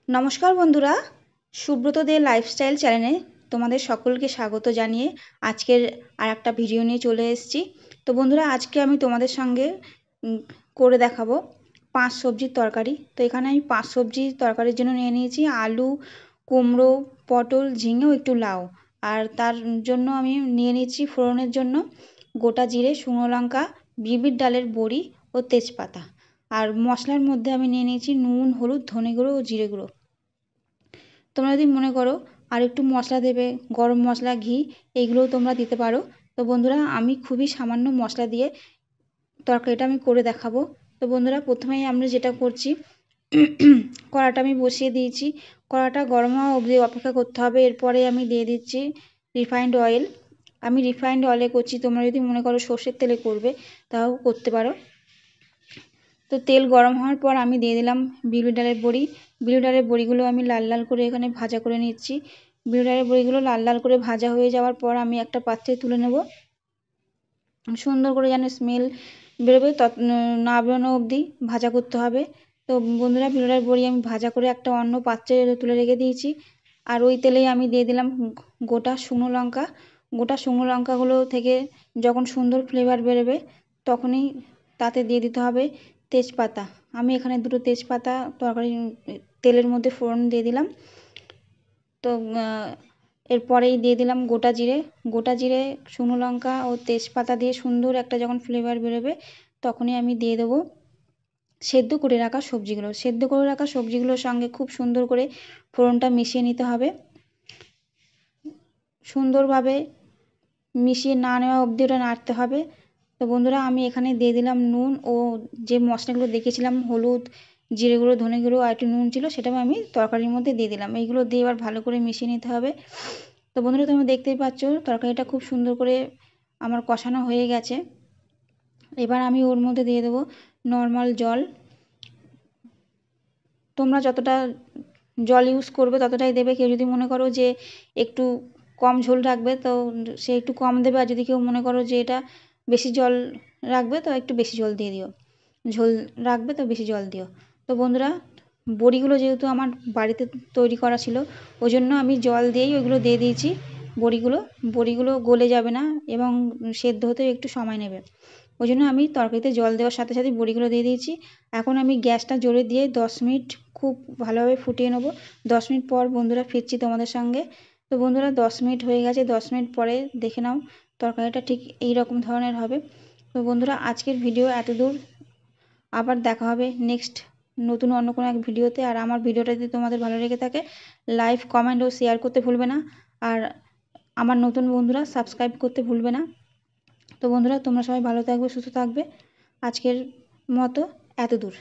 নমস্কার বন্ধুরা, সুব্রত দে লাইফস্টাইল চ্যানেলে তোমাদের সকলকে স্বাগত জানিয়ে আজকের আর একটা ভিডিও নিয়ে চলে এসেছি। তো বন্ধুরা, আজকে আমি তোমাদের সঙ্গে করে দেখাবো 5 সবজির তরকারি। তো এখানে আমি 5 সবজির তরকারির জন্য নিয়ে নিয়েছি আলু, কুমড়ো, পটল, ঝিঙে ও একটু লাউ। আর তার জন্য আমি নিয়ে নিয়েছি ফোড়নের জন্য গোটা জিরে, শুকনো লঙ্কা, বিউলির ডালের বড়ি ও তেজপাতা। আর মশলার মধ্যে আমি নিয়ে নিয়েছি নুন, হলুদ, ধনে গুঁড়ো ও জিরে গুঁড়ো। তোমরা যদি মনে করো আর একটু মশলা দেবে, গরম মশলা, ঘি, এইগুলোও তোমরা দিতে পারো। তো বন্ধুরা, আমি খুবই সামান্য মশলা দিয়ে তরকারিটা আমি করে দেখাবো। তো বন্ধুরা, প্রথমেই আমরা যেটা করছি, কড়াটা আমি বসিয়ে দিয়েছি। কড়াটা গরম হওয়া অবধি অপেক্ষা করতে হবে। এরপরে আমি দিয়ে দিচ্ছি রিফাইন্ড অয়েল। আমি রিফাইন্ড অয়েলে করছি, তোমরা যদি মনে করো সর্ষের তেলে করবে তাও করতে পারো। তো তেল গরম হওয়ার পর আমি দিয়ে দিলাম বিউলির ডালের বড়ি। বিউলির ডালের বড়িগুলো আমি লাল লাল করে এখানে ভাজা করে নিচ্ছি। বিউলির ডালের বড়িগুলো লাল লাল করে ভাজা হয়ে যাওয়ার পর আমি একটা পাত্রে তুলে নেব। সুন্দর করে যেন স্মেল বেরোবে, না বেরোনো অবধি ভাজা করতে হবে। তো বন্ধুরা, বিউলির ডালের বড়ি আমি ভাজা করে একটা অন্য পাত্রে তুলে রেখে দিয়েছি। আর ওই তেলেই আমি দিয়ে দিলাম গোটা শুকনো লঙ্কা। গোটা শুকনো লঙ্কাগুলো থেকে যখন সুন্দর ফ্লেভার বেরোবে তখনই তাতে দিয়ে দিতে হবে তেজপাতা। আমি এখানে 2টো তেজপাতা তরকারি তেলের মধ্যে ফোড়ন দিয়ে দিলাম। তো এরপরেই দিয়ে দিলাম গোটা জিরে। গোটা জিরে, শুকনো লঙ্কা ও তেজপাতা দিয়ে সুন্দর একটা যখন ফ্লেভার বেরোবে তখনই আমি দিয়ে দেবো সেদ্ধ করে রাখা সবজিগুলো। সেদ্ধ করে রাখা সবজিগুলোর সঙ্গে খুব সুন্দর করে ফোড়নটা মিশিয়ে নিতে হবে। সুন্দরভাবে মিশিয়ে না নেওয়া অবধি ওটা নাড়তে হবে। তো বন্ধুরা, আমি এখানে দিয়ে দিলাম নুন ও যে মশলাগুলো দেখেছিলাম, হলুদ, জিরে গুঁড়ো, ধনে গুঁড়ো আর একটু নুন ছিল, সেটাও আমি তরকারির মধ্যে দিয়ে দিলাম। এইগুলো দিয়ে এবার ভালো করে মিশিয়ে নিতে হবে। তো বন্ধুরা, তোমরা দেখতেই পাচ্ছ তরকারিটা খুব সুন্দর করে আমার কষানো হয়ে গেছে। এবার আমি ওর মধ্যে দিয়ে দেবো নর্মাল জল। তোমরা যতটা জল ইউজ করবে ততটাই দেবে। কেউ যদি মনে করো যে একটু কম ঝোল রাখবে তো সে একটু কম দেবে, আর যদি কেউ মনে করো যে এটা বেশি জল রাখবে তো একটু বেশি জল দিয়ে দিও, ঝোল রাখবে তো বেশি জল দিও। তো বন্ধুরা, বড়িগুলো যেহেতু আমার বাড়িতে তৈরি করা ছিল ওই জন্য আমি জল দিয়েই ওইগুলো দিয়ে দিয়েছি। বড়িগুলো গলে যাবে না এবং সেদ্ধ হতেও একটু সময় নেবে, ওই জন্য আমি তরকারিতে জল দেওয়ার সাথে সাথে বড়িগুলো দিয়ে দিয়েছি। এখন আমি গ্যাসটা জোরে দিয়ে 10 মিনিট খুব ভালোভাবে ফুটিয়ে নেবো। 10 মিনিট পর বন্ধুরা ফিরছি তোমাদের সঙ্গে। তো বন্ধুরা, 10 মিনিট হয়ে গেছে। 10 মিনিট পরে দেখে নাও তরকারিটা ঠিক এই রকম ধরনের হবে। তো বন্ধুরা, আজকের ভিডিও এত দূর। আবার দেখা হবে নেক্সট নতুন অন্য কোনো এক ভিডিওতে। আর আমার ভিডিওটা যদি তোমাদের ভালো লেগে থাকে, লাইক, কমেন্ট ও শেয়ার করতে ভুলবে না। আর আমার নতুন বন্ধুরা সাবস্ক্রাইব করতে ভুলবে না। তো বন্ধুরা, তোমরা সবাই ভালো থাকবে, সুস্থ থাকবে। আজকের মতো এত দূর।